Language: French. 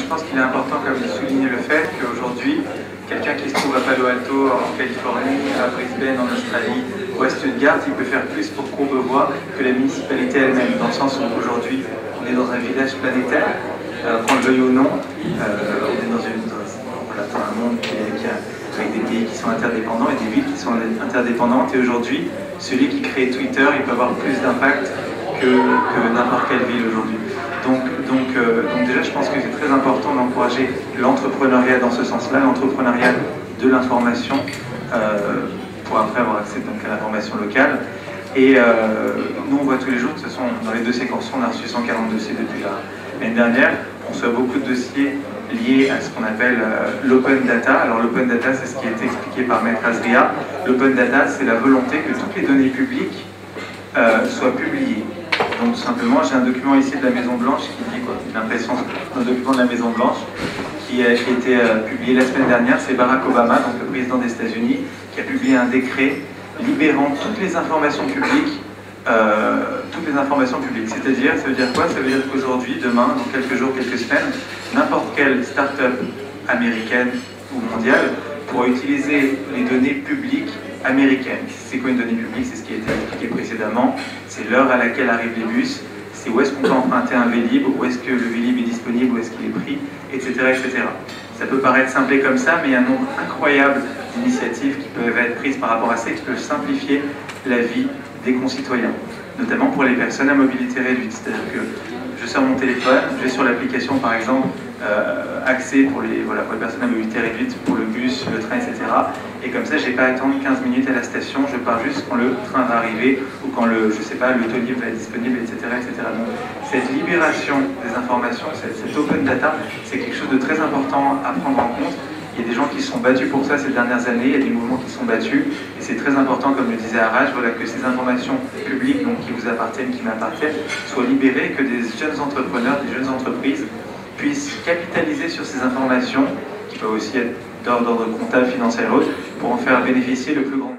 pense qu'il est important, comme de souligner le fait qu'aujourd'hui, quelqu'un qui se trouve à Palo Alto, en Californie, à Brisbane, en Australie, ou à Stuttgart, il peut faire plus pour Courbevoie que la municipalité elle-même, dans le sens où aujourd'hui, on est dans un village planétaire, qu'on le veuille ou non, on est dans un monde avec des pays qui sont interdépendants et des villes qui sont interdépendantes, et aujourd'hui, celui qui crée Twitter, il peut avoir plus d'impact que n'importe quelle ville aujourd'hui. Donc déjà, je pense que c'est très important d'encourager l'entrepreneuriat dans ce sens-là, l'entrepreneuriat de l'information, pour après avoir accès donc, à l'information locale. Et nous, on voit tous les jours, de toute façon, dans les dossiers qu'on reçoit, on a reçu 140 dossiers depuis l'année dernière. On reçoit beaucoup de dossiers liés à ce qu'on appelle l'open data. Alors l'open data, c'est ce qui a été expliqué par Maître Azria. L'open data, c'est la volonté que toutes les données publiques soient publiées. Donc tout simplement, j'ai un document ici de la Maison Blanche qui dit quoi? L'impression d'un document de la Maison Blanche qui a été publié la semaine dernière. C'est Barack Obama, donc le président des États-Unis, qui a publié un décret libérant toutes les informations publiques. C'est-à-dire, ça veut dire quoi? Ça veut dire qu'aujourd'hui, demain, dans quelques jours, quelques semaines, n'importe quelle start-up américaine ou mondiale pourra utiliser les données publiques américaines. C'est quoi une donnée publique? C'est ce qui a été expliqué précédemment. C'est l'heure à laquelle arrivent les bus, c'est où est-ce qu'on peut emprunter un Vélib, où est-ce que le Vélib est disponible, où est-ce qu'il est pris, etc., etc. Ça peut paraître simplé comme ça, mais il y a un nombre incroyable d'initiatives qui peuvent être prises par rapport à ça, qui peuvent simplifier la vie des concitoyens, notamment pour les personnes à mobilité réduite. C'est-à-dire que je sors mon téléphone, je vais sur l'application par exemple accès pour les personnes à mobilité réduite, pour le bus, le train, etc. Et comme ça, je n'ai pas à attendre 15 minutes à la station, je pars juste quand le train va arriver ou quand le l'autolib va être disponible, etc., etc. Donc, cette libération des informations, cette open data, c'est quelque chose de très important à prendre en compte. Il y a des gens qui se sont battus pour ça ces dernières années, il y a des mouvements qui se sont battus, et c'est très important, comme le disait Araj, que ces informations publiques, donc qui vous appartiennent, qui m'appartiennent, soient libérées, que des jeunes entrepreneurs, des jeunes entreprises puissent capitaliser sur ces informations, qui peuvent aussi être d'ordre comptable, financier et autres, pour en faire bénéficier le plus grand nombre.